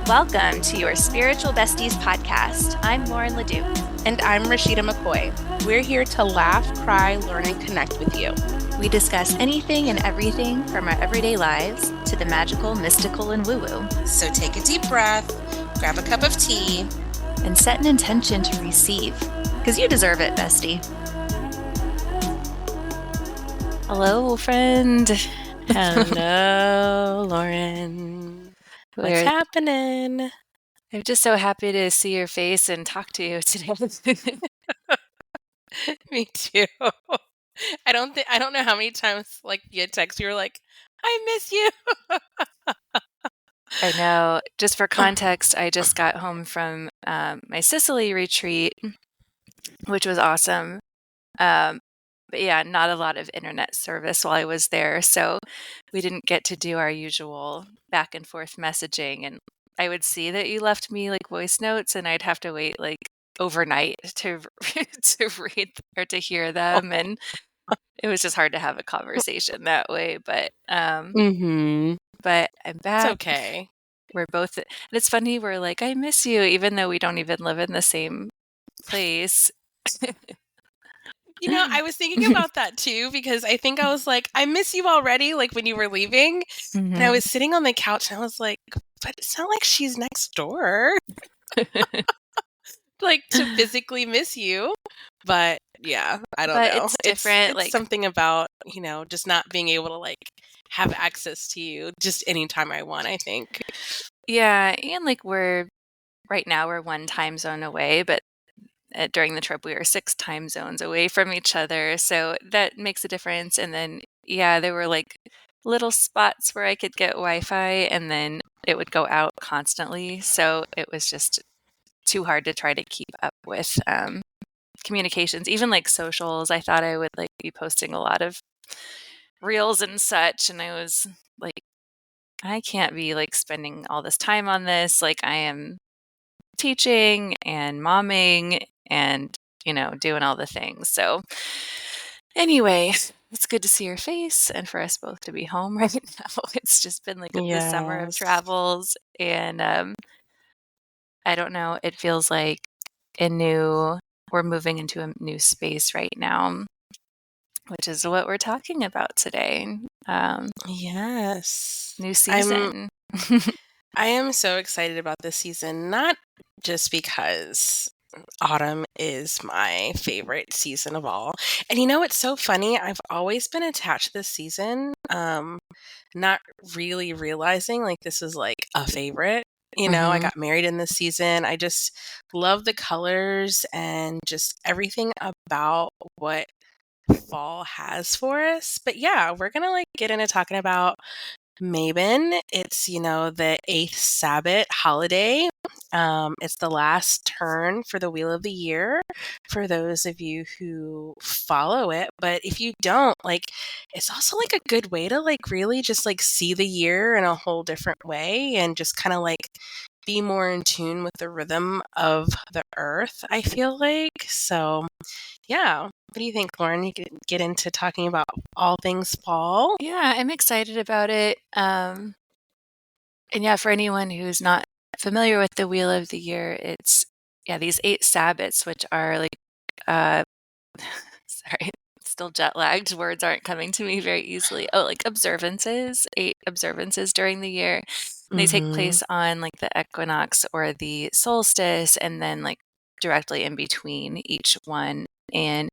Welcome to Your Spiritual Besties Podcast. I'm Lauren Leduc. And I'm Rashida McCoy. We're here to laugh, cry, learn, and connect with you. We discuss anything and everything from our everyday lives to the magical, mystical, and woo-woo. So take a deep breath, grab a cup of tea, and set an intention to receive, because you deserve it, bestie. Hello, friend. Hello, Lauren. What's happening? I'm just so happy to see your face and talk to you today. Me too. I don't know how many times via text you were like, I miss you. I know. Just for context, I just got home from my Sicily retreat, which was awesome. But yeah, not a lot of internet service while I was there. So we didn't get to do our usual back and forth messaging. And I would see that you left me voice notes and I'd have to wait overnight to read or to hear them. And it was just hard to have a conversation that way. But but I'm back. It's okay. We're both, and it's funny, we're like, I miss you, even though we don't even live in the same place. You know, I was thinking about that too, because I think I was like, I miss you already, when you were leaving. Mm-hmm. And I was sitting on the couch and I was like, but it's not like she's next door. To physically miss you. But yeah, I don't know. It's different. It's something about, just not being able to have access to you just anytime I want, I think. Yeah. And right now we're one time zone away, but during the trip we were 6 time zones away from each other. So that makes a difference. And then, yeah, there were little spots where I could get Wi-Fi and then it would go out constantly. So it was just too hard to try to keep up with communications, even socials. I thought I would be posting a lot of reels and such. And I was like, I can't be spending all this time on this. I am teaching and momming and, doing all the things. So anyway, it's good to see your face and for us both to be home right now. It's just been this summer of travels and I don't know, it feels like we're moving into a new space right now, which is what we're talking about today. Yes. New season. I am so excited about this season, not just because autumn is my favorite season of all. And it's so funny. I've always been attached to this season, not really realizing this is a favorite. I got married in this season. I just love the colors and just everything about what fall has for us. But yeah, we're going to get into talking about Mabon. It's, the 8th Sabbath holiday. It's the last turn for the Wheel of the Year for those of you who follow it. But if you don't, it's also a good way to really just see the year in a whole different way and just kind of be more in tune with the rhythm of the earth, I feel like. So yeah. What do you think, Lauren? You could get into talking about all things fall? Yeah, I'm excited about it. And yeah, for anyone who's not familiar with the Wheel of the Year, it's these 8 Sabbats, which are sorry, still jet lagged. Words aren't coming to me very easily. Oh, observances, 8 observances during the year. And they take place on the equinox or the solstice, and then directly in between each one. And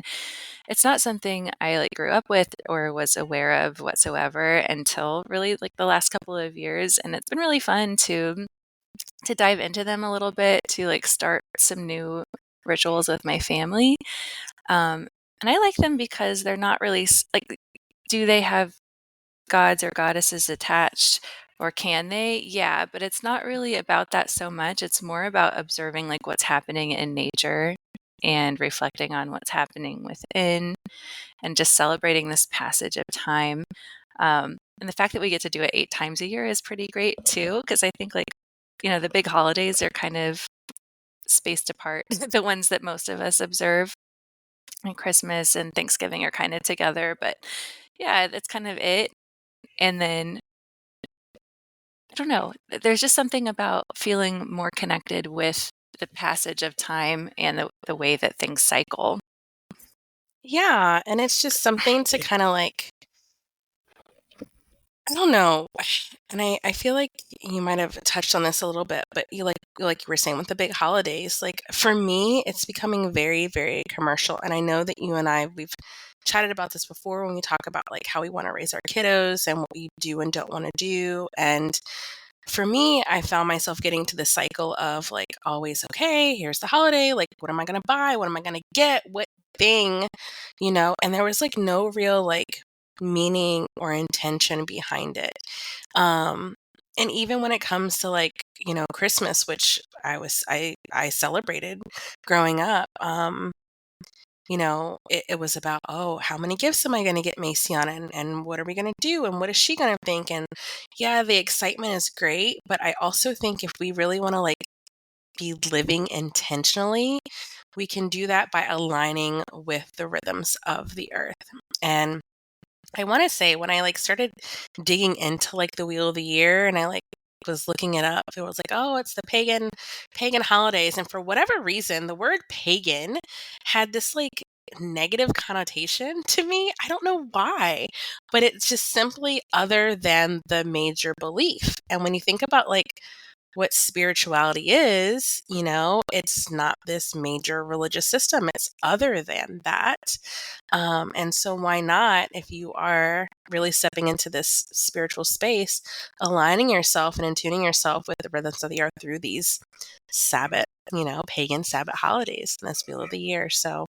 it's not something I grew up with or was aware of whatsoever until really the last couple of years. And it's been really fun to dive into them a little bit, to start some new rituals with my family. And I like them because they're not really do they have gods or goddesses attached, or can they? Yeah, but it's not really about that so much. It's more about observing what's happening in nature and reflecting on what's happening within and just celebrating this passage of time. And the fact that we get to do it 8 times a year is pretty great too, because I think the big holidays are kind of spaced apart. The ones that most of us observe, and Christmas and Thanksgiving are kind of together, but yeah, that's kind of it. And then don't know. There's just something about feeling more connected with the passage of time and the way that things cycle. Yeah, and it's just something to kind of like, I don't know. And I feel like you might have touched on this a little bit, but like you were saying with the big holidays, like for me, it's becoming very, very commercial. And I know that you and we've chatted about this before when we talk about like how we want to raise our kiddos and what we do and don't want to do. And for me, I found myself getting to the cycle of like always, okay, here's the holiday. Like, what am I going to buy? What am I going to get? What thing? And there was like no real like meaning or intention behind it. And even when it comes to like, Christmas, which I celebrated growing up, it was about, oh, how many gifts am I going to get Macy and what are we going to do? And what is she going to think? And yeah, the excitement is great. But I also think if we really want to like be living intentionally, we can do that by aligning with the rhythms of the earth. And I want to say when I like started digging into like the wheel of the year and I like was looking it up, it was like, oh, it's the pagan holidays. And for whatever reason, the word pagan had this like negative connotation to me. I don't know why, but it's just simply other than the major belief. And when you think about like what spirituality is, it's not this major religious system. It's other than that. And so why not, if you are really stepping into this spiritual space, aligning yourself and attuning yourself with the rhythms of the earth through these Sabbath, pagan Sabbath holidays in this wheel of the year. So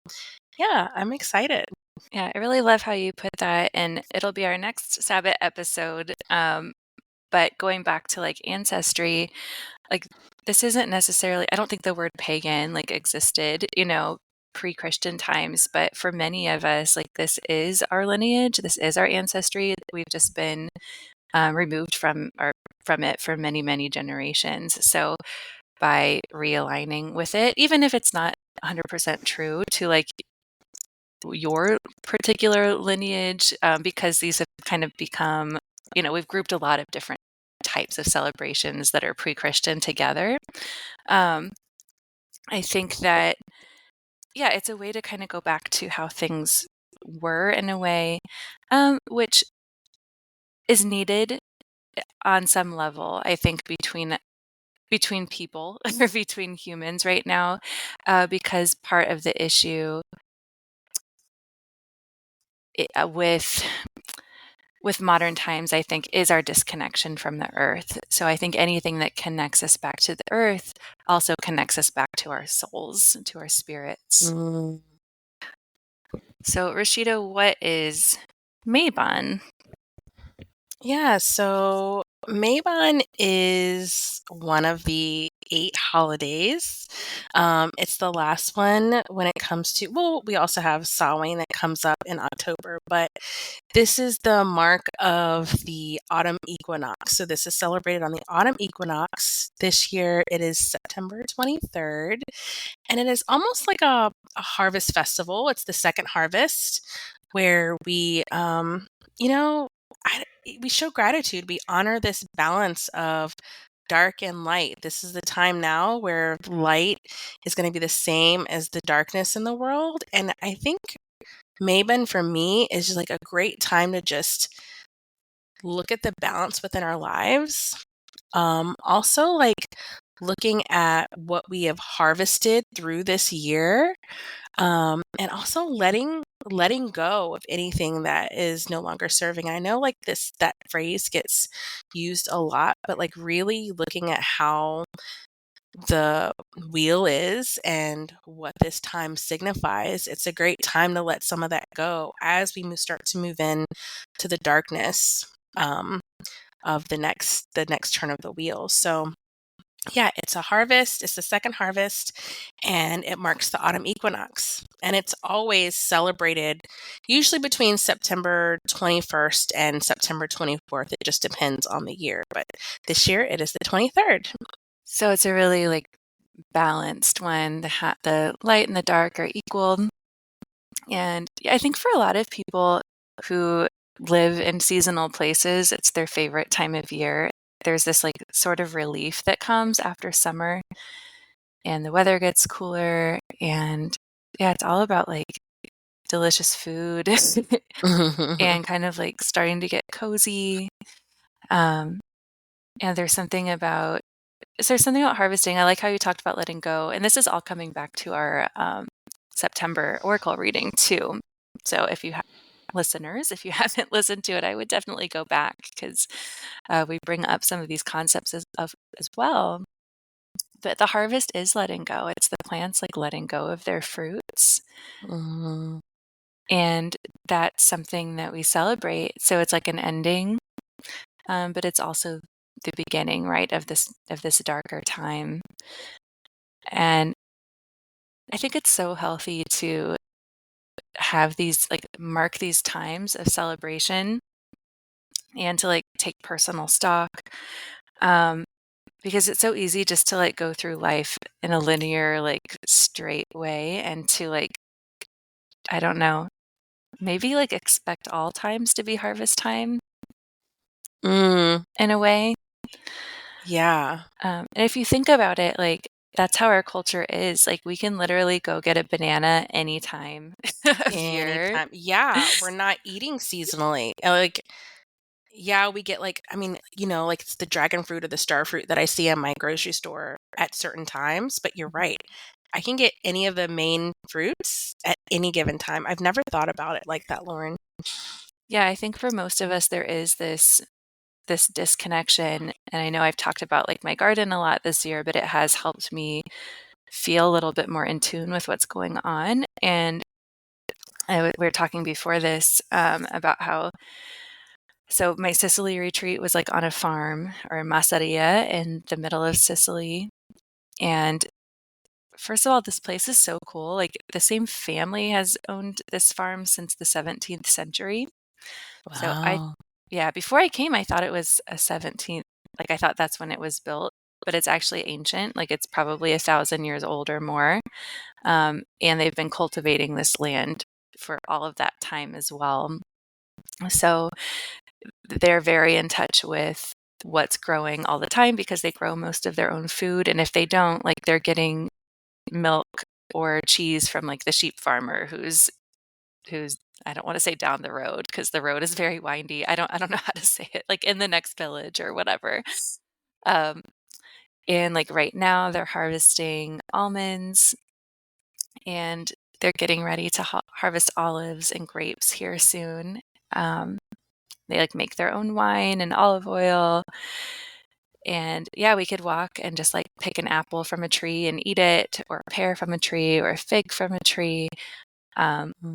yeah, I'm excited. Yeah, I really love how you put that, and it'll be our next Sabbath episode. But going back to like ancestry, like this isn't necessarily, I don't think the word pagan like existed, pre-Christian times, but for many of us, like this is our lineage, this is our ancestry. We've just been removed from it for many, many generations. So by realigning with it, even if it's not 100% true to like your particular lineage, because these have kind of become, we've grouped a lot of different types of celebrations that are pre-Christian together. I think that, yeah, it's a way to kind of go back to how things were in a way, which is needed on some level, I think, between people or between humans right now, because part of the issue with modern times, I think, is our disconnection from the earth. So I think anything that connects us back to the earth also connects us back to our souls, to our spirits. Mm. So Rashida, what is Mabon? Yeah, so Mabon is one of the 8 holidays. It's the last one when it comes to, well, we also have Samhain that comes up in October, but this is the mark of the autumn equinox. So this is celebrated on the autumn equinox. This year it is September 23rd, and it is almost like a harvest festival. It's the second harvest where you know, we show gratitude. We honor this balance of dark and light. This is the time now where light is going to be the same as the darkness in the world. And I think Mabon for me is just like a great time to just look at the balance within our lives. Also, like looking at what we have harvested through this year, and also letting go of anything that is no longer serving. I know like that phrase gets used a lot, but like really looking at how the wheel is and what this time signifies, it's a great time to let some of that go as we start to move in to the darkness, of the next turn of the wheel. So yeah, it's a harvest. It's the second harvest, and it marks the autumn equinox. And it's always celebrated usually between September 21st and September 24th. It just depends on the year. But this year it is the 23rd. So it's a really like balanced one. The light and the dark are equal. And I think for a lot of people who live in seasonal places, it's their favorite time of year. there's this like sort of relief that comes after summer and the weather gets cooler. And yeah, it's all about like delicious food and kind of like starting to get cozy. And there's something about harvesting. I like how you talked about letting go. And this is all coming back to our September Oracle reading too. So if you listeners, if you haven't listened to it, I would definitely go back because we bring up some of these concepts as well. But the harvest is letting go. It's the plants like letting go of their fruits. Mhm. And that's something that we celebrate. So it's like an ending, but it's also the beginning, right, of this darker time. And I think it's so healthy to have these like mark these times of celebration and to like take personal stock, because it's so easy just to like go through life in a linear like straight way and to like, I don't know, maybe like expect all times to be harvest time Mm, in a way. yeah. And if you think about it, like that's how our culture is. Like we can literally go get a banana any time of year. Anytime. Yeah, we're not eating seasonally. Like, yeah, we get like, I mean, like it's the dragon fruit or the star fruit that I see in my grocery store at certain times, but you're right. I can get any of the main fruits at any given time. I've never thought about it like that, Lauren. Yeah, I think for most of us there is this disconnection. And I know I've talked about like my garden a lot this year, but it has helped me feel a little bit more in tune with what's going on. And we were talking before this about how, so my Sicily retreat was like on a farm or a masseria in the middle of Sicily. And first of all, this place is so cool. Like the same family has owned this farm since the 17th century. So Wow. yeah, before I came, I thought it was a 17th, like I thought that's when it was built, but it's actually ancient. Like it's probably 1,000 years old or more. And they've been cultivating this land for all of that time as well. So they're very in touch with what's growing all the time because they grow most of their own food. And if they don't, like they're getting milk or cheese from like the sheep farmer who's I don't want to say down the road because the road is very windy. I don't know how to say it, like in the next village or whatever. Um, and like right now they're harvesting almonds and they're getting ready to harvest olives and grapes here soon. Um, they like make their own wine and olive oil. And yeah, we could walk and just like pick an apple from a tree and eat it, or a pear from a tree, or a fig from a tree.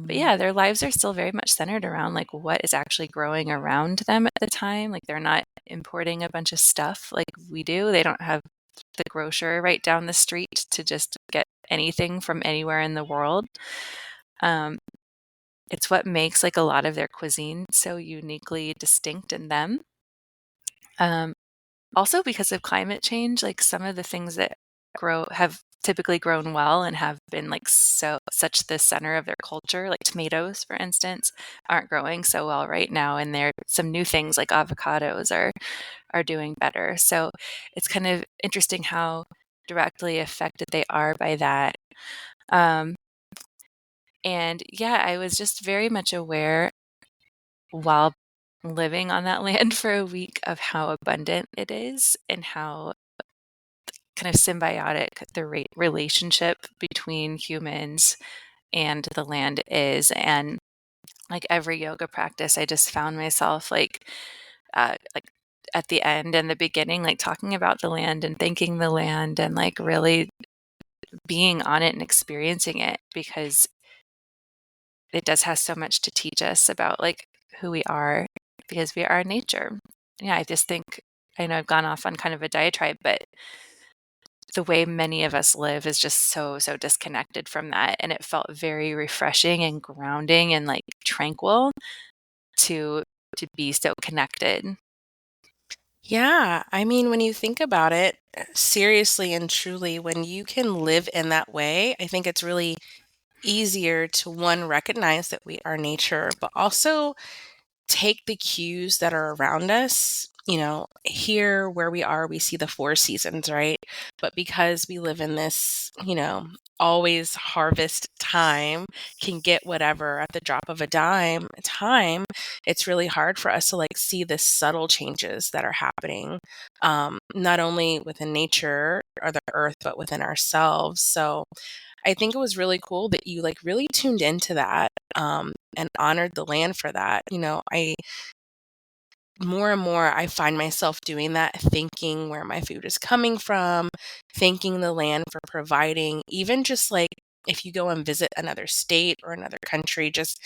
But Mm. yeah, their lives are still very much centered around like what is actually growing around them at the time. Like they're not importing a bunch of stuff like we do. They don't have the grocer right down the street to just get anything from anywhere in the world. Um, it's what makes like a lot of their cuisine so uniquely distinct in them. Um, Also because of climate change, like some of the things that grow have typically grown well and have been like such the center of their culture, like tomatoes, for instance, aren't growing so well right now. And there some new things like avocados are doing better. So it's kind of interesting how directly affected they are by that. Um, and yeah, I was just very much aware while living on that land for a week of how abundant it is and how kind of symbiotic the relationship between humans and the land is. And like every yoga practice, I just found myself like at the end and the beginning, like talking about the land and thanking the land and like really being on it and experiencing it because it does have so much to teach us about like who we are because we are nature. Yeah, I just think, I know I've gone off on kind of a diatribe, but the way many of us live is just so disconnected from that. And it felt very refreshing and grounding and like tranquil to be so connected. Yeah, I mean, when you think about it, seriously and truly, when you can live in that way, I think it's really easier to one, recognize that we are nature, but also take the cues that are around us, here where we are, we see the 4 seasons, right? But because we live in this, always harvest time, can get whatever at the drop of a dime time, it's really hard for us to like see the subtle changes that are happening, not only within nature or the earth, but within ourselves. So I think it was really cool that you like really tuned into that, and honored the land for that. I more and more I find myself doing that, thanking where my food is coming from, thanking the land for providing, even just like if you go and visit another state or another country, just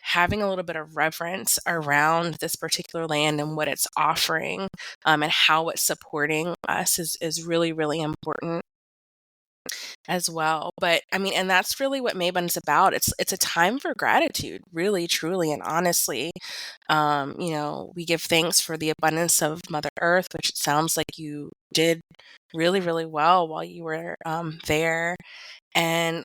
having a little bit of reverence around this particular land and what it's offering, and how it's supporting us is really, really important as well. But I mean, and that's really what Mabon's about. It's a time for gratitude, really, truly, and honestly. We give thanks for the abundance of Mother Earth, which it sounds like you did really, really well while you were there. And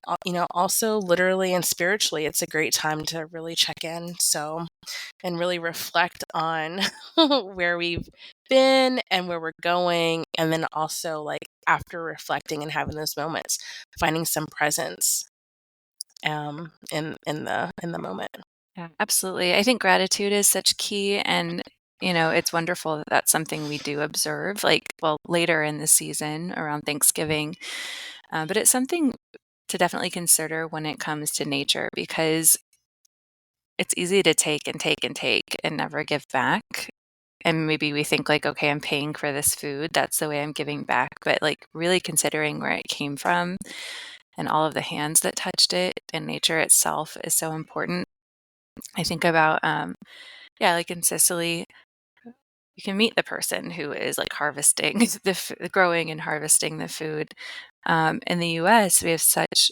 also literally and spiritually, it's a great time to really check in. So and really reflect on where we've been and where we're going. And then also like after reflecting and having those moments, finding some presence in the moment. Yeah, absolutely. I think gratitude is such key, and it's wonderful that that's something we do observe, like, well, later in the season around Thanksgiving. But it's something to definitely consider when it comes to nature, because it's easy to take and take and take and never give back. And maybe we think like, okay, I'm paying for this food. That's the way I'm giving back. But like really considering where it came from and all of the hands that touched it and nature itself is so important. I think about, yeah, like in Sicily, you can meet the person who is like harvesting growing and harvesting the food. In the US, we have such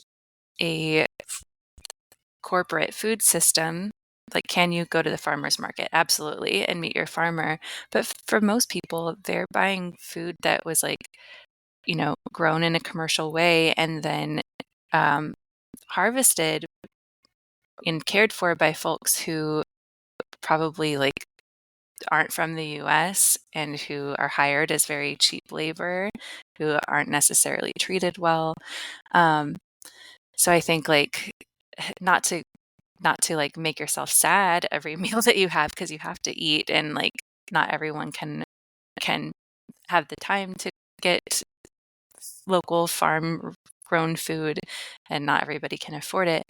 a corporate food system. Like, can you go to the farmer's market? Absolutely, and meet your farmer. But for most people, they're buying food that was like, grown in a commercial way and then harvested and cared for by folks who probably like aren't from the US and who are hired as very cheap labor, who aren't necessarily treated well. Um, so I think like not to like make yourself sad every meal that you have, because you have to eat, and like not everyone can have the time to get local farm grown food, and not everybody can afford it.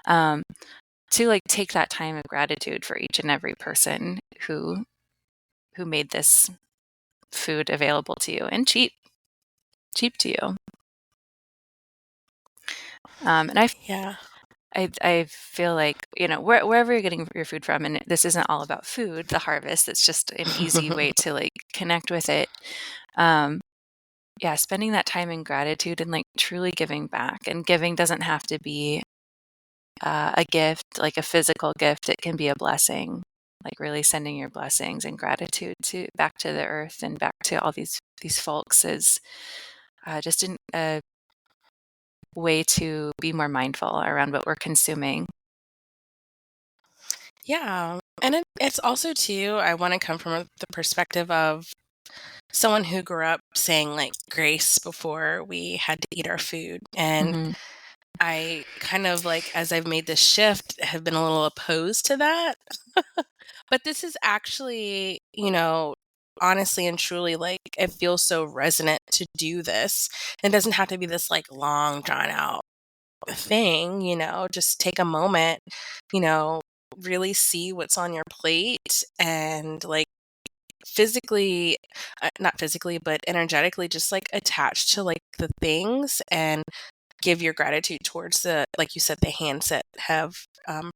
To like take that time of gratitude for each and every person who made this food available to you and cheap to you. And Yeah. I feel like, wherever you're getting your food from, and this isn't all about food, the harvest, it's just an easy way to like connect with it. Yeah, spending that time in gratitude and like truly giving back. And giving doesn't have to be a gift, like a physical gift. It can be a blessing, like really sending your blessings and gratitude to back to the earth and back to all these folks is just a way to be more mindful around what we're consuming. Yeah. And it's also too, I want to come from the perspective of someone who grew up saying like grace before we had to eat our food. And Mm-hmm. I kind of like, as I've made this shift, have been a little opposed to that. But this is actually, honestly and truly, like, it feels so resonant to do this. It doesn't have to be this like long, drawn out thing, just take a moment, you know, really see what's on your plate and like physically, not physically, but energetically, just like attached to like the things and give your gratitude towards the, like you said, the hands that have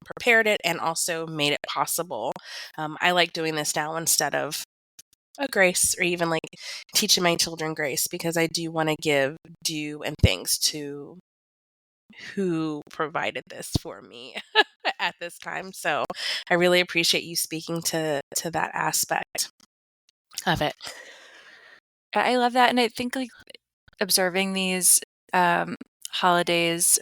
prepared it and also made it possible. I like doing this now instead of a grace or even like teaching my children grace, because I do want to give due and thanks to who provided this for me at this time. So I really appreciate you speaking to that aspect of it. I love that. And I think like observing these holidays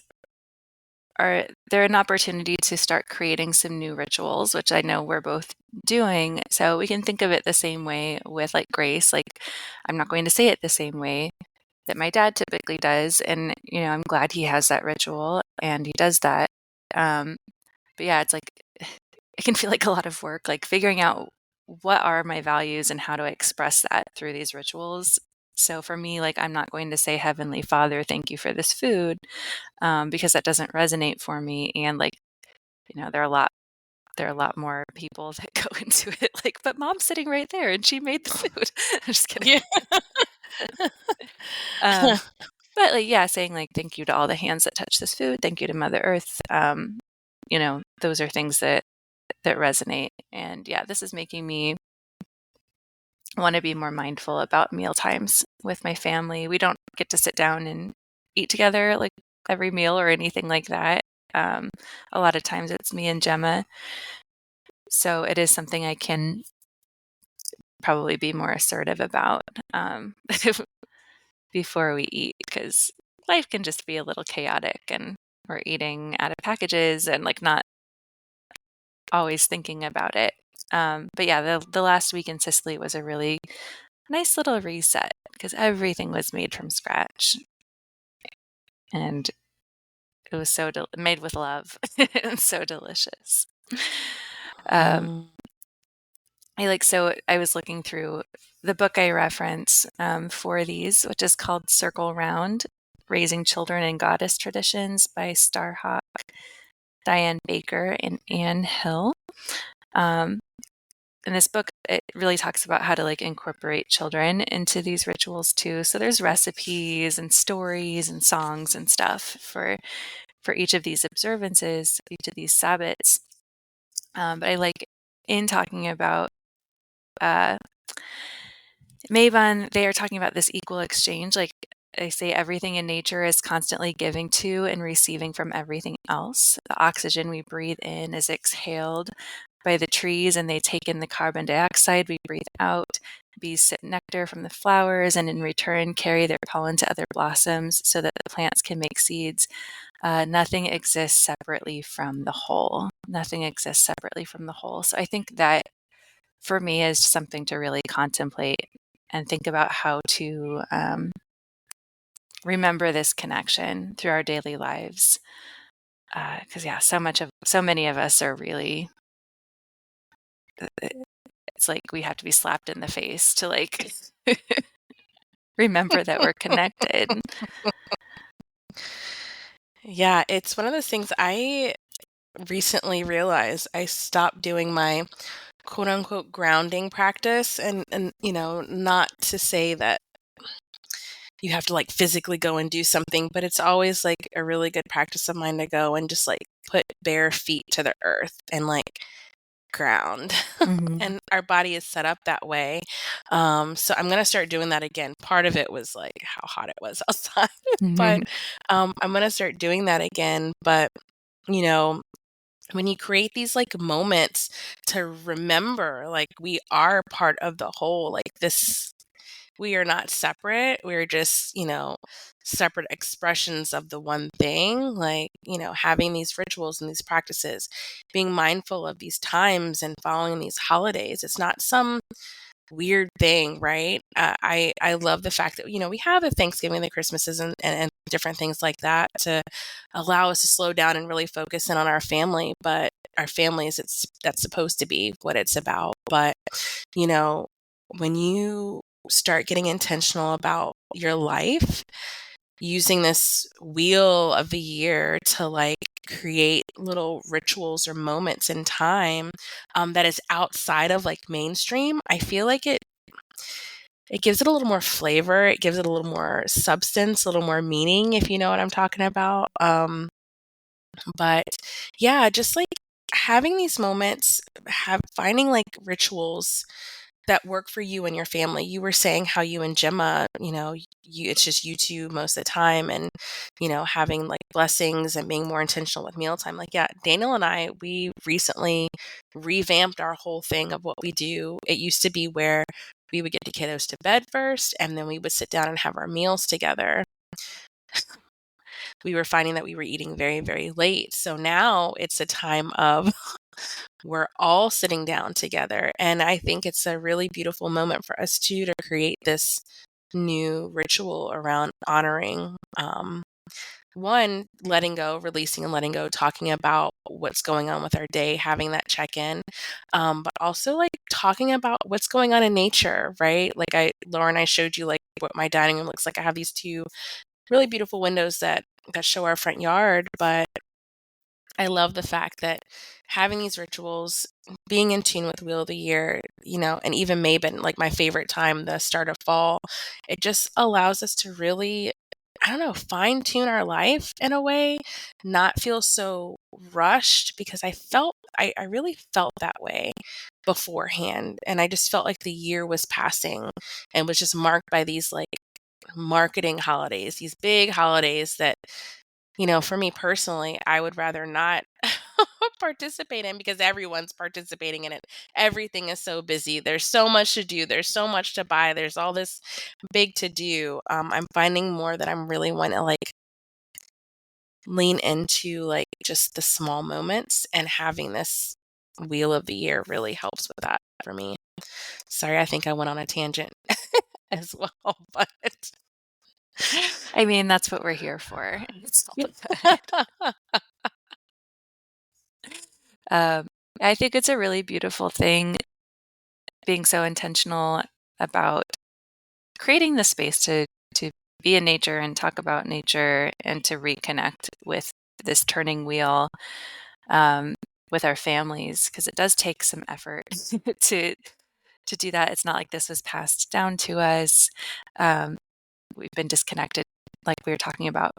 they're an opportunity to start creating some new rituals, which I know we're both doing. So we can think of it the same way with like grace. Like, I'm not going to say it the same way that my dad typically does. And, I'm glad he has that ritual and he does that. But yeah, it's like, it can feel like a lot of work, like figuring out what are my values and how do I express that through these rituals. So for me, like, I'm not going to say, Heavenly Father, thank you for this food, because that doesn't resonate for me. And like, there are a lot more people that go into it like, but Mom's sitting right there and she made the food. I'm just kidding. Yeah. But like, yeah, saying like, thank you to all the hands that touch this food. Thank you to Mother Earth. Those are things that resonate. And yeah, this is making me want to be more mindful about meal times with my family. We don't get to sit down and eat together like every meal or anything like that. A lot of times it's me and Gemma. So it is something I can probably be more assertive about before we eat, because life can just be a little chaotic and we're eating out of packages and like not always thinking about it. But yeah, the last week in Sicily was a really nice little reset because everything was made from scratch. And it was made with love and so delicious. Mm. I was looking through the book I reference for these, which is called Circle Round, Raising Children in Goddess Traditions by Starhawk, Diane Baker, and Anne Hill. In this book, it really talks about how to like incorporate children into these rituals too. So there's recipes and stories and songs and stuff for each of these observances, each of these Sabbats. But I like in talking about Mabon, they are talking about this equal exchange. Like I say, everything in nature is constantly giving to and receiving from everything else. The oxygen we breathe in is exhaled by the trees, and they take in the carbon dioxide we breathe out. Bees sip nectar from the flowers and in return carry their pollen to other blossoms so that the plants can make seeds. Nothing exists separately from the whole. Nothing exists separately from the whole. So I think that for me is something to really contemplate and think about how to remember this connection through our daily lives. Because yeah, so many of us are really, it's like we have to be slapped in the face to like remember that we're connected. Yeah, it's one of those things I recently realized. I stopped doing my quote unquote grounding practice, and not to say that you have to like physically go and do something, but it's always like a really good practice of mine to go and just like put bare feet to the earth and like ground. Mm-hmm. And our body is set up that way. So I'm going to start doing that again. Part of it was like how hot it was outside, but I'm going to start doing that again. But, when you create these like moments to remember, like we are part of the whole, like this, we are not separate. We're just, separate expressions of the one thing, like, having these rituals and these practices, being mindful of these times and following these holidays. It's not some weird thing, right? I love the fact that, we have the Thanksgiving, the Christmases and different things like that to allow us to slow down and really focus in on our family. But our families, that's supposed to be what it's about. But, when you start getting intentional about your life, using this wheel of the year to like create little rituals or moments in time that is outside of like mainstream, I feel like it gives it a little more flavor. It gives it a little more substance, a little more meaning, if you know what I'm talking about. But yeah, just like having these moments, finding like rituals that work for you and your family. You were saying how you and Gemma, it's just you two most of the time, and having like blessings and being more intentional with mealtime. Like, yeah, Daniel and I, we recently revamped our whole thing of what we do. It used to be where we would get the kiddos to bed first, and then we would sit down and have our meals together. we were finding that we were eating very, very late. So now it's a time of we're all sitting down together. And I think it's a really beautiful moment for us too to create this new ritual around honoring one, letting go, releasing and letting go, talking about what's going on with our day, having that check in, but also like talking about what's going on in nature, right? Like Lauren, I showed you like what my dining room looks like. I have these two really beautiful windows that show our front yard, but I love the fact that having these rituals, being in tune with Wheel of the Year, and even Mabon, like my favorite time, the start of fall, it just allows us to really, I don't know, fine tune our life in a way, not feel so rushed because I really felt that way beforehand. And I just felt like the year was passing and was just marked by these like marketing holidays, these big holidays that for me personally, I would rather not participate in because everyone's participating in it. Everything is so busy. There's so much to do. There's so much to buy. There's all this big to do. I'm finding more that I'm really want to like lean into like just the small moments, and having this Wheel of the Year really helps with that for me. Sorry, I think I went on a tangent as well, but I mean, that's what we're here for. It's all good. I think it's a really beautiful thing being so intentional about creating the space to be in nature and talk about nature and to reconnect with this turning wheel with our families, because it does take some effort to do that. It's not like this was passed down to us. We've been disconnected, like we were talking about,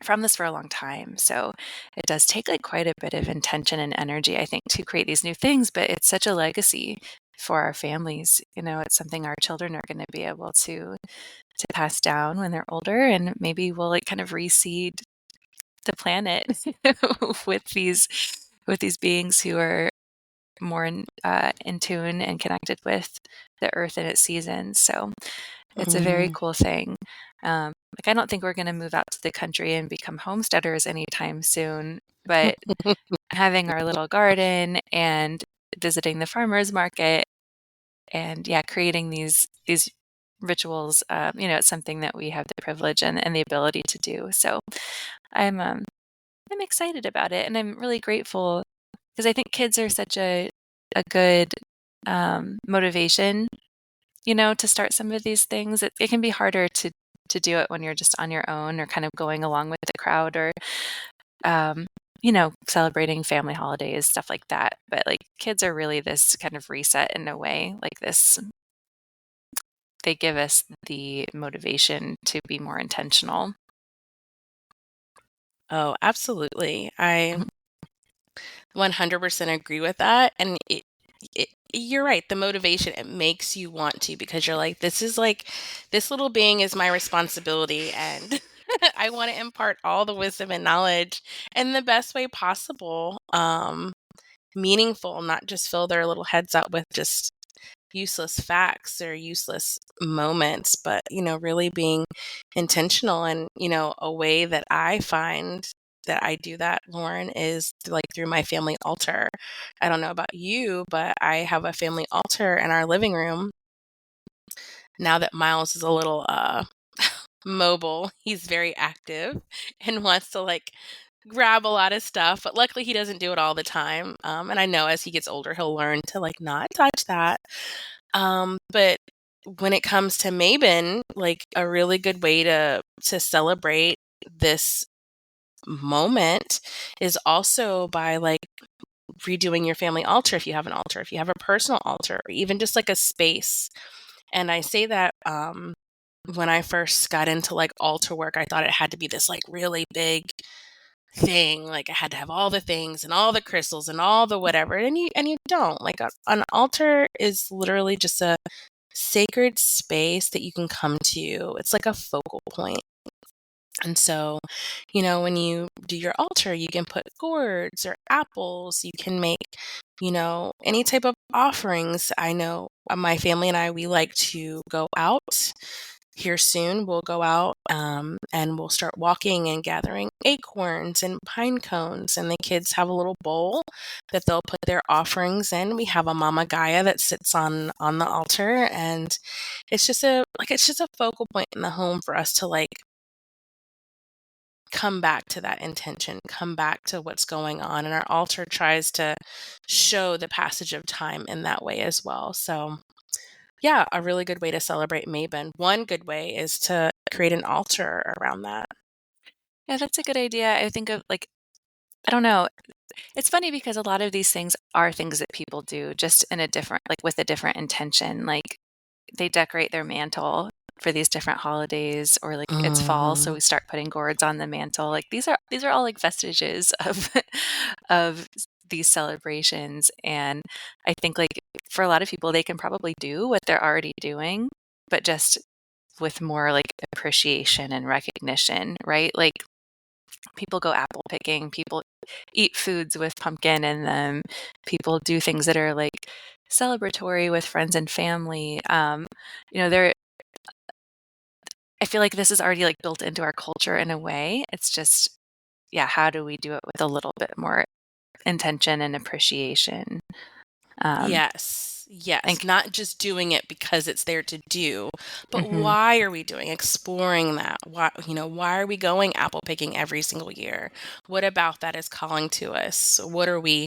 from this for a long time. So it does take like quite a bit of intention and energy, I think, to create these new things, but it's such a legacy for our families. It's something our children are going to be able to pass down when they're older, and maybe we'll like kind of reseed the planet with these beings who are more in tune and connected with the earth and its seasons. So it's a very cool thing. Like, I don't think we're going to move out to the country and become homesteaders anytime soon, but having our little garden and visiting the farmer's market and creating these rituals, it's something that we have the privilege and the ability to do. So I'm excited about it, and I'm really grateful because I think kids are such a good motivation, to start some of these things. It can be harder to do it when you're just on your own or kind of going along with the crowd, or celebrating family holidays, stuff like that. But like, kids are really this kind of reset in a way. Like this, they give us the motivation to be more intentional. Oh, absolutely. I 100% agree with that. And you're right. The motivation, it makes you want to, because you're like, this little being is my responsibility. And I want to impart all the wisdom and knowledge in the best way possible. Meaningful, not just fill their little heads up with just useless facts or useless moments, but, really being intentional. And, a way that I find that I do that, Lauren, is like through my family altar. I don't know about you, but I have a family altar in our living room. Now that Miles is a little mobile, he's very active and wants to like grab a lot of stuff, but luckily he doesn't do it all the time. And I know as he gets older, he'll learn to like not touch that. But when it comes to Mabon, like a really good way to celebrate this moment is also by like redoing your family altar, if you have an altar, if you have a personal altar, or even just like a space. And I say that when I first got into like altar work, I thought it had to be this like really big thing, like I had to have all the things and all the crystals and all the whatever, and you don't. Like an altar is literally just a sacred space that you can come to. It's like a focal point. And so, when you do your altar, you can put gourds or apples. You can make, any type of offerings. I know my family and I, we like to go out here soon, we'll go out and we'll start walking and gathering acorns and pine cones. And the kids have a little bowl that they'll put their offerings in. We have a Mama Gaia that sits on the altar, and it's just a focal point in the home for us to like come back to that intention, come back to what's going on. And our altar tries to show the passage of time in that way as well. So, yeah, a really good way to celebrate Mabon. One good way is to create an altar around that. Yeah, that's a good idea. I think of like, I don't know. It's funny because a lot of these things are things that people do just in a different, like with a different intention. Like they decorate their mantle for these different holidays, or like it's fall, so we start putting gourds on the mantle. Like these are all like vestiges of of these celebrations. And I think like for a lot of people, they can probably do what they're already doing, but just with more like appreciation and recognition, right? Like people go apple picking, people eat foods with pumpkin in them, people do things that are like celebratory with friends and family. There, I feel like this is already like built into our culture in a way. It's just, yeah, how do we do it with a little bit more intention and appreciation? Yes. And Not just doing it because it's there to do, but mhm, why are we doing? Exploring that. Why are we going apple picking every single year? What about that is calling to us? What are we,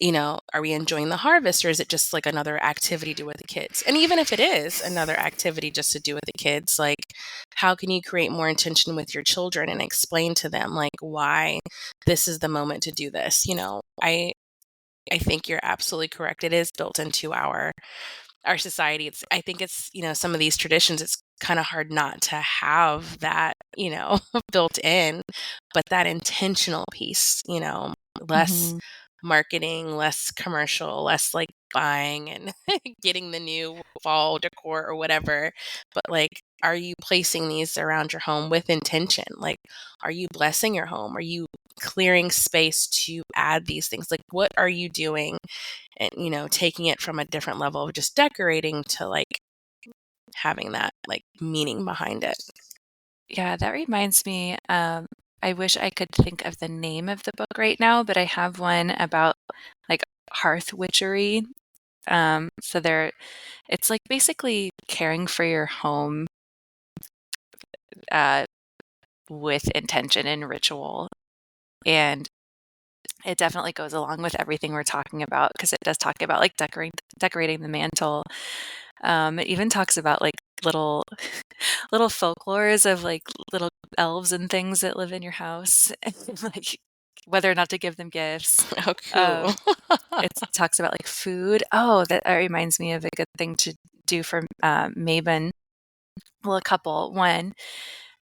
are we enjoying the harvest, or is it just like another activity to do with the kids? And even if it is another activity just to do with the kids, like how can you create more intention with your children and explain to them like why this is the moment to do this? I think you're absolutely correct. It is built into our society. I think it's, some of these traditions, it's kind of hard not to have that, built in, but that intentional piece, less mhm. marketing, less commercial, less like buying and getting the new fall decor or whatever. But like, are you placing these around your home with intention? Like, are you blessing your home? Are you clearing space to add these things? Like, what are you doing? And, taking it from a different level of just decorating to like having that like meaning behind it. Yeah, that reminds me. I wish I could think of the name of the book right now, but I have one about like hearth witchery. It's like basically caring for your home uh, with intention and ritual. And it definitely goes along with everything we're talking about, because it does talk about like decorating the mantle. It even talks about like little little folklores of like little elves and things that live in your house, and like whether or not to give them gifts. Oh, cool. It talks about like food. Oh, that reminds me of a good thing to do for Mabon. Well, a couple. One,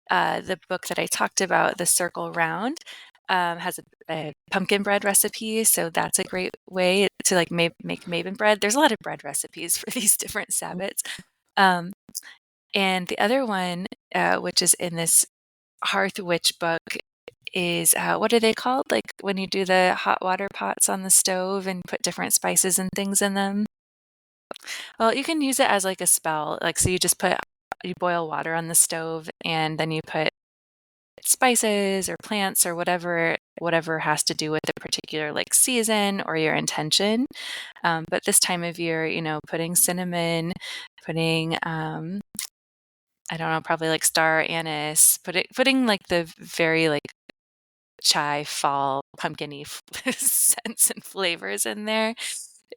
the book that I talked about, The Circle Round, has a pumpkin bread recipe. So that's a great way to like make Mabon bread. There's a lot of bread recipes for these different Sabbats. Um, and the other one, which is in this Hearth Witch book, is what are they called? Like when you do the hot water pots on the stove and put different spices and things in them. Well, you can use it as like a spell. Like, so you boil water on the stove, and then you put spices or plants or whatever has to do with the particular like season or your intention. But this time of year, putting cinnamon, putting I don't know, probably like star anise, putting like the very like chai fall pumpkin-y scents and flavors in there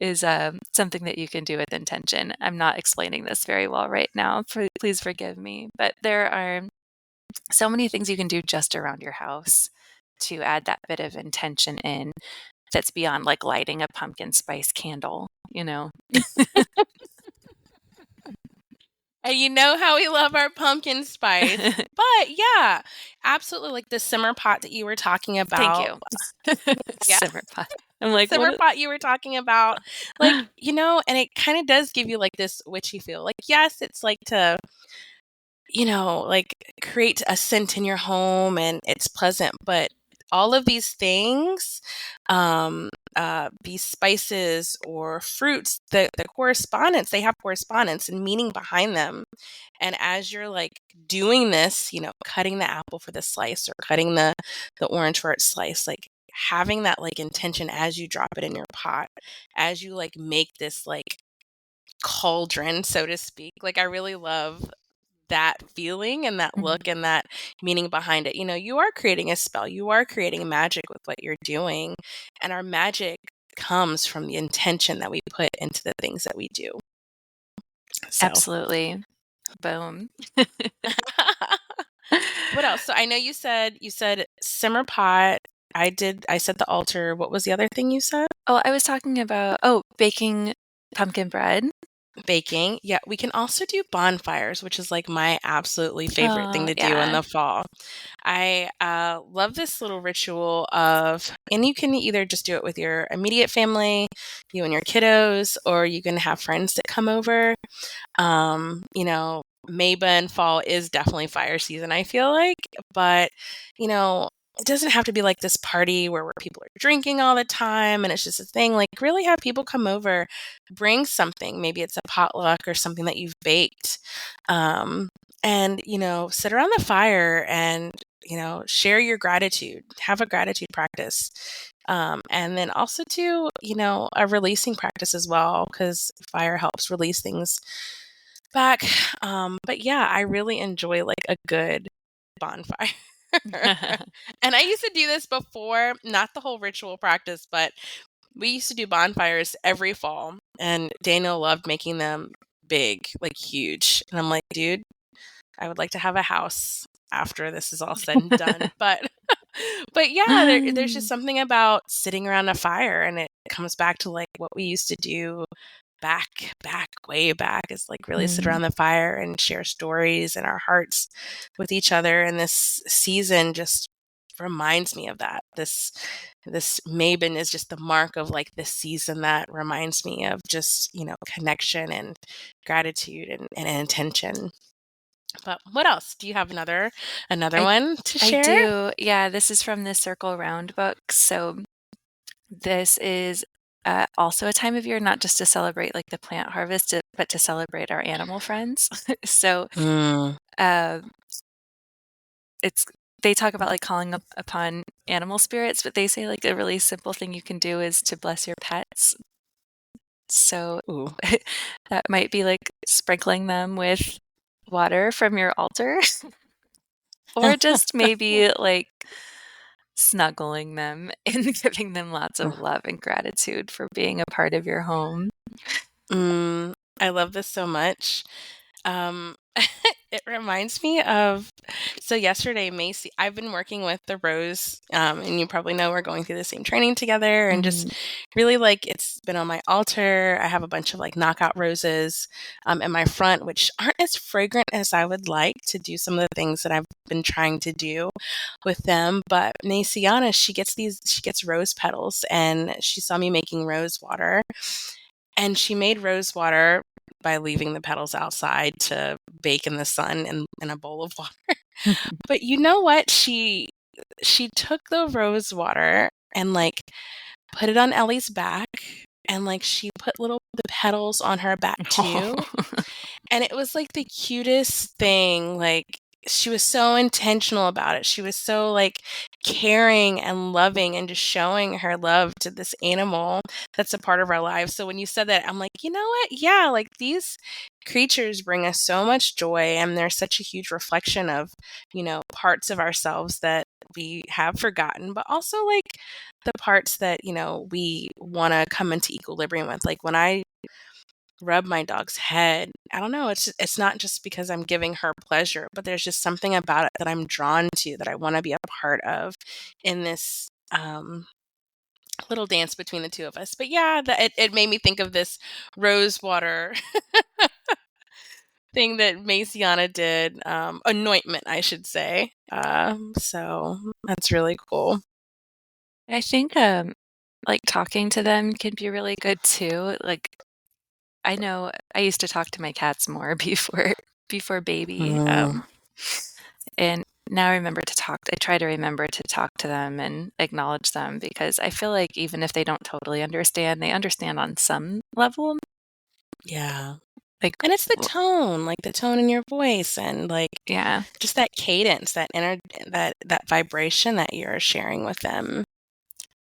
is something that you can do with intention. I'm not explaining this very well right now. Please forgive me. But there are so many things you can do just around your house to add that bit of intention in, that's beyond like lighting a pumpkin spice candle, And you know how we love our pumpkin spice. But yeah, absolutely. Like the simmer pot that you were talking Thank about. you. Yeah. Simmer pot. I'm like, Simmer what? pot you were talking about. Like, and it kind of does give you like this witchy feel. Like, yes, it's like to, like create a scent in your home and it's pleasant, but all of these things, be spices or fruits, the correspondence, they have correspondence and meaning behind them. And as you're like doing this, cutting the apple for the slice or cutting the orange for its slice, like having that like intention as you drop it in your pot, as you like make this like cauldron, so to speak. Like I really love that feeling and that look and that meaning behind it. You are creating a spell, you are creating magic with what you're doing. And our magic comes from the intention that we put into the things that we do. So Absolutely. Boom. what else? So I know you said simmer pot. I said the altar. What was the other thing you said? Oh, I was talking about baking pumpkin bread. Baking. Yeah, we can also do bonfires, which is like my absolutely favorite thing Oh, to do in yeah. the fall. I love this little ritual and you can either just do it with your immediate family, you and your kiddos, or you can have friends that come over. Mabon fall is definitely fire season, I feel like, but it doesn't have to be like this party where people are drinking all the time and it's just a thing. Like really have people come over, bring something. Maybe it's a potluck or something that you've baked. And sit around the fire and share your gratitude, have a gratitude practice. And then also do a releasing practice as well, because fire helps release things back. But yeah, I really enjoy like a good bonfire. And I used to do this before, not the whole ritual practice, but we used to do bonfires every fall. And Daniel loved making them big, like huge. And I'm like, dude, I would like to have a house after this is all said and done. But yeah, there's just something about sitting around a fire, and it comes back to like what we used to do way back, is like really sit around the fire and share stories in our hearts with each other. And this season just reminds me of that. This Mabon is just the mark of like this season that reminds me of just connection and gratitude and intention. But what else? Do you have another one to I share? do. Yeah, this is from the Circle Round book. So this is also a time of year not just to celebrate like the plant harvest, but to celebrate our animal friends. So uh, they talk about like calling upon animal spirits, but they say like a really simple thing you can do is to bless your pets. So Ooh. that might be like sprinkling them with water from your altar, or just maybe like snuggling them and giving them lots of love and gratitude for being a part of your home. I love this so much. It reminds me of, so yesterday, Macy, I've been working with the Rose, and you probably know we're going through the same training together, and just really like it's been on my altar. I have a bunch of like knockout roses in my front, which aren't as fragrant as I would like to do some of the things that I've been trying to do with them. But Maciana, she gets rose petals, and she saw me making rose water. And she made rose water by leaving the petals outside to bake in the sun in a bowl of water. But you know what? She took the rose water and like put it on Ellie's back, and like she put the petals on her back too. And it was like the cutest thing. Like she was so intentional about it. She was so like caring and loving and just showing her love to this animal that's a part of our lives. So when you said that, I'm like, you know what? Yeah, like these creatures bring us so much joy, and they're such a huge reflection of, parts of ourselves that we have forgotten, but also like the parts that, we want to come into equilibrium with. Like when I rub my dog's head, I don't know, it's not just because I'm giving her pleasure, but there's just something about it that I'm drawn to, that I want to be a part of in this little dance between the two of us. But yeah, it made me think of this rose water thing that Maciana did, anointment, I should say. So that's really cool. I think like talking to them can be really good too. Like I know I used to talk to my cats more before baby. And now I remember to talk. I try to remember to talk to them and acknowledge them, because I feel like even if they don't totally understand, they understand on some level. Yeah. Like, And it's the tone, like the tone in your voice, and like yeah, just that cadence, that vibration that you're sharing with them.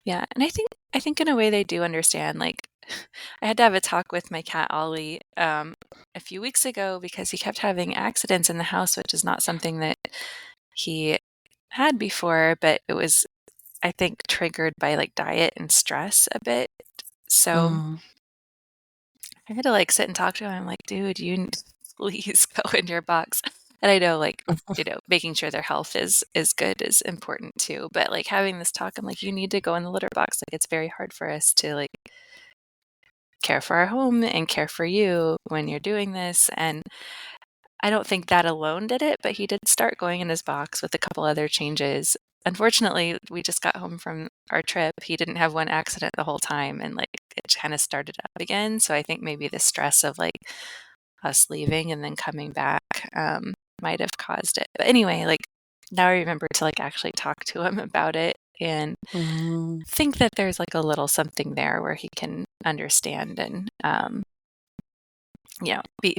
yeah. And I think in a way they do understand. Like, I had to have a talk with my cat Ollie a few weeks ago because he kept having accidents in the house, which is not something that he had before, but it was, I think, triggered by like diet and stress a bit. So Mm. I had to like sit and talk to him. I'm like, dude, please go in your box. And I know, like, making sure their health is good is important too. But like having this talk, I'm like, you need to go in the litter box. Like, it's very hard for us to like care for our home and care for you when you're doing this. And I don't think that alone did it, but he did start going in his box with a couple other changes. Unfortunately, we just got home from our trip. He didn't have one accident the whole time, and like it kind of started up again. So I think maybe the stress of like us leaving and then coming back might have caused it. But anyway, like now I remember to like actually talk to him about it and Mm. think that there's like a little something there where he can understand and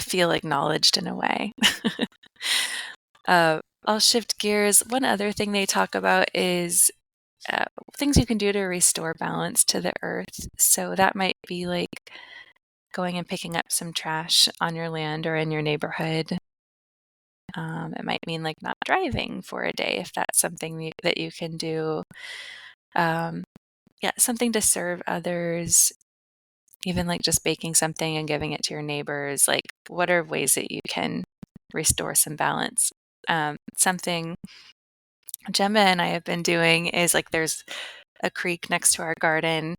feel acknowledged in a way. I'll shift gears. One other thing they talk about is things you can do to restore balance to the earth. So that might be like going and picking up some trash on your land or in your neighborhood. It might mean like not driving for a day if that's something that you can do. Something to serve others, even like just baking something and giving it to your neighbors. Like, what are ways that you can restore some balance? Something Gemma and I have been doing is like there's a creek next to our garden,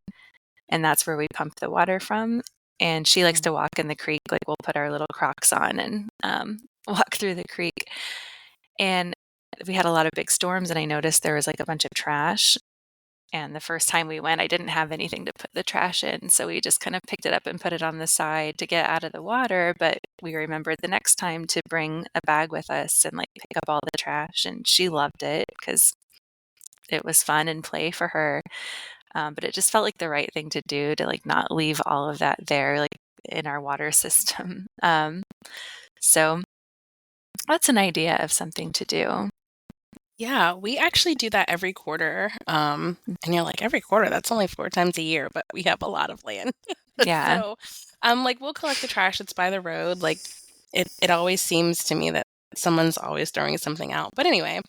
and that's where we pump the water from. And she likes to walk in the creek. Like, we'll put our little Crocs on and walk through the creek. And we had a lot of big storms, and I noticed there was like a bunch of trash. And the first time we went, I didn't have anything to put the trash in. So we just kind of picked it up and put it on the side to get out of the water. But we remembered the next time to bring a bag with us and like pick up all the trash. And she loved it because it was fun and play for her. But it just felt like the right thing to do to like not leave all of that there, like in our water system. So that's an idea of something to do. Yeah, we actually do that every quarter. And you're like, every quarter, that's only 4 times a year, but we have a lot of land. Yeah. So, like we'll collect the trash that's by the road. Like it always seems to me that someone's always throwing something out. But anyway,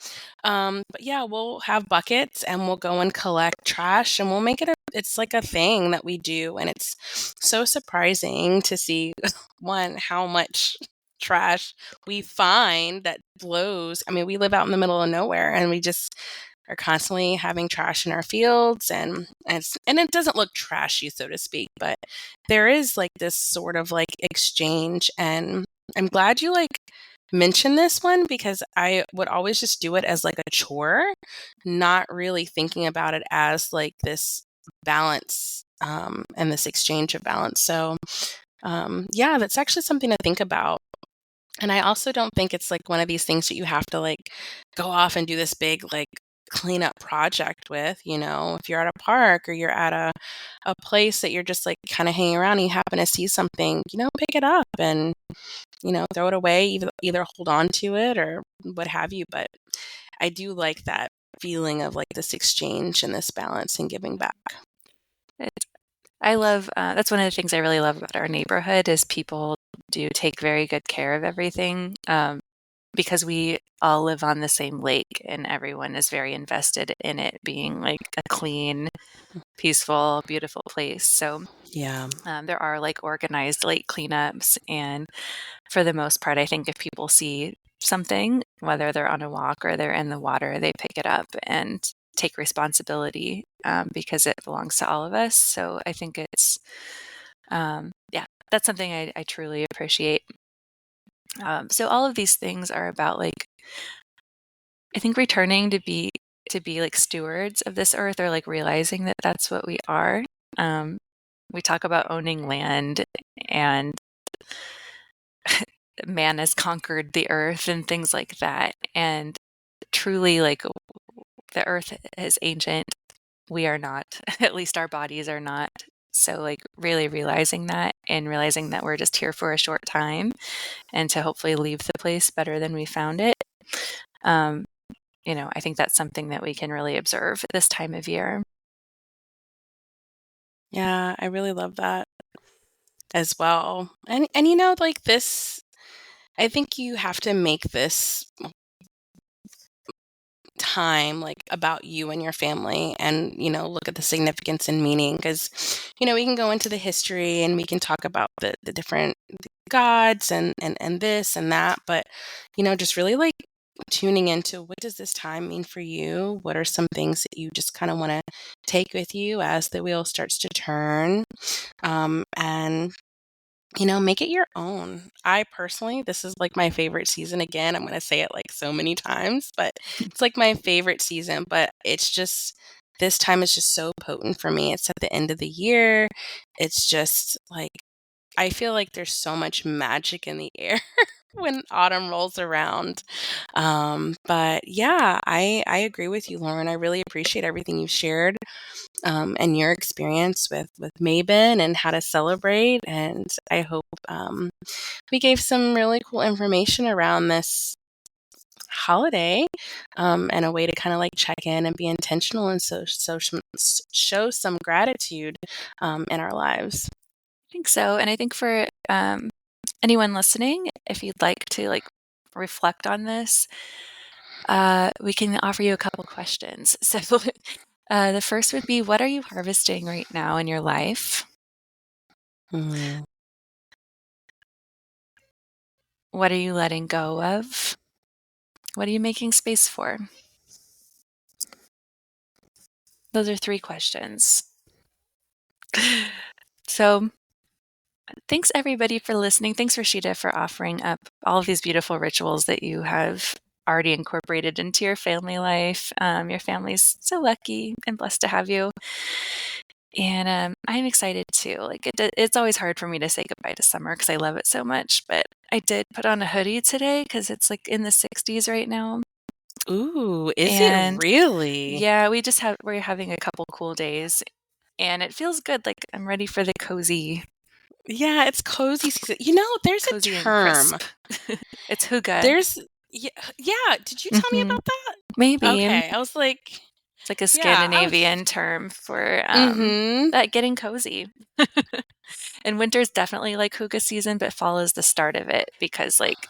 but yeah, we'll have buckets and we'll go and collect trash and we'll make it it's like a thing that we do. And it's so surprising to see one, how much trash we find that blows. I mean, we live out in the middle of nowhere and we just are constantly having trash in our fields and it doesn't look trashy, so to speak, but there is like this sort of like exchange. And I'm glad you like mentioned this one because I would always just do it as like a chore, not really thinking about it as like this balance and this exchange of balance. So yeah, that's actually something to think about. And I also don't think it's like one of these things that you have to like go off and do this big like cleanup project with, if you're at a park or you're at a place that you're just like kind of hanging around and you happen to see something, pick it up and, throw it away, either hold on to it or what have you. But I do like that feeling of like this exchange and this balance and giving back. I love, that's one of the things I really love about our neighborhood is people do take very good care of everything because we all live on the same lake and everyone is very invested in it being like a clean, peaceful, beautiful place. So Yeah. there are like organized lake cleanups. And for the most part, I think if people see something, whether they're on a walk or they're in the water, they pick it up and take responsibility because it belongs to all of us. So I think it's, that's something I truly appreciate. So all of these things are about like, I think returning to be like stewards of this earth or like realizing that that's what we are. We talk about owning land and man has conquered the earth and things like that. And truly like the earth is ancient. We are not, at least our bodies are not. So like really realizing that and realizing that we're just here for a short time and to hopefully leave the place better than we found it. I think that's something that we can really observe this time of year. Yeah, I really love that as well. And like this, I think you have to make this time like about you and your family and look at the significance and meaning, because we can go into the history and we can talk about the different gods and this and that, but just really like tuning into what does this time mean for you, what are some things that you just kind of want to take with you as the wheel starts to turn, and make it your own. I personally, this is like my favorite season. Again, I'm going to say it like so many times, but it's like my favorite season. But it's just, this time is just so potent for me. It's at the end of the year. It's just like, I feel like there's so much magic in the air when autumn rolls around. But yeah, I agree with you, Lauren. I really appreciate everything you've shared, and your experience with Mabon and how to celebrate. And I hope we gave some really cool information around this holiday, and a way to kind of like check in and be intentional and show some gratitude in our lives. I think so. And I think for anyone listening, if you'd like to like reflect on this, we can offer you a couple questions. So the first would be, what are you harvesting right now in your life? Mm. What are you letting go of? What are you making space for? Those are 3 questions. So thanks everybody for listening. Thanks, Rashida, for offering up all of these beautiful rituals that you have already incorporated into your family life. Your family's so lucky and blessed to have you. And I'm excited too. Like it's always hard for me to say goodbye to summer because I love it so much. But I did put on a hoodie today because it's like in the 60s right now. Ooh, is And it really? yeah, we're having a couple cool days, and it feels good. Like I'm ready for the cozy. Yeah, it's cozy season. There's Cozy a and term. crisp. It's hygge. There's yeah. Did you tell me about that? Maybe. Okay, I was like, It's like a yeah, Scandinavian term for mm-hmm. that getting cozy. And winter's definitely like hygge season, but fall is the start of it because like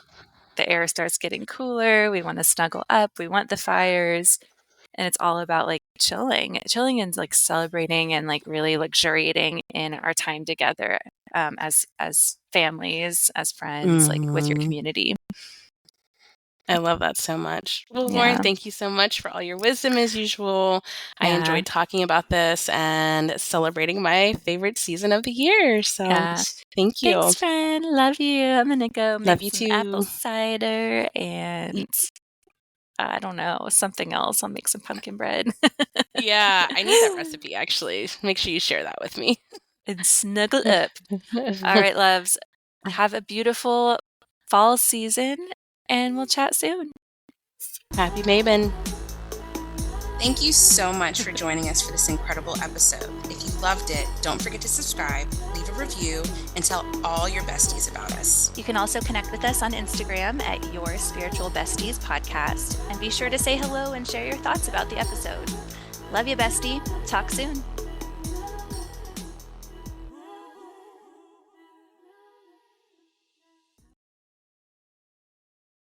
the air starts getting cooler. We want to snuggle up. We want the fires. And it's all about like chilling and like celebrating and like really luxuriating in our time together, as families, as friends, like with your Mm-hmm. community. I love that so much. Well, Lauren, Yeah. thank you so much for all your wisdom as usual. I Yeah. enjoyed talking about this and celebrating my favorite season of the year. So Yeah. thank you. Thanks, friend. Love you. I'm gonna go Love make you some apple too. cider and I don't know, something else. I'll make some pumpkin bread. Yeah, I need that recipe actually. Make sure you share that with me. And snuggle up. All right, loves. Have a beautiful fall season and we'll chat soon. Happy Mabon. Thank you so much for joining us for this incredible episode. If you loved it, don't forget to subscribe, leave a review, and tell all your besties about us. You can also connect with us on Instagram at Your Spiritual Besties Podcast. And be sure to say hello and share your thoughts about the episode. Love you, bestie. Talk soon.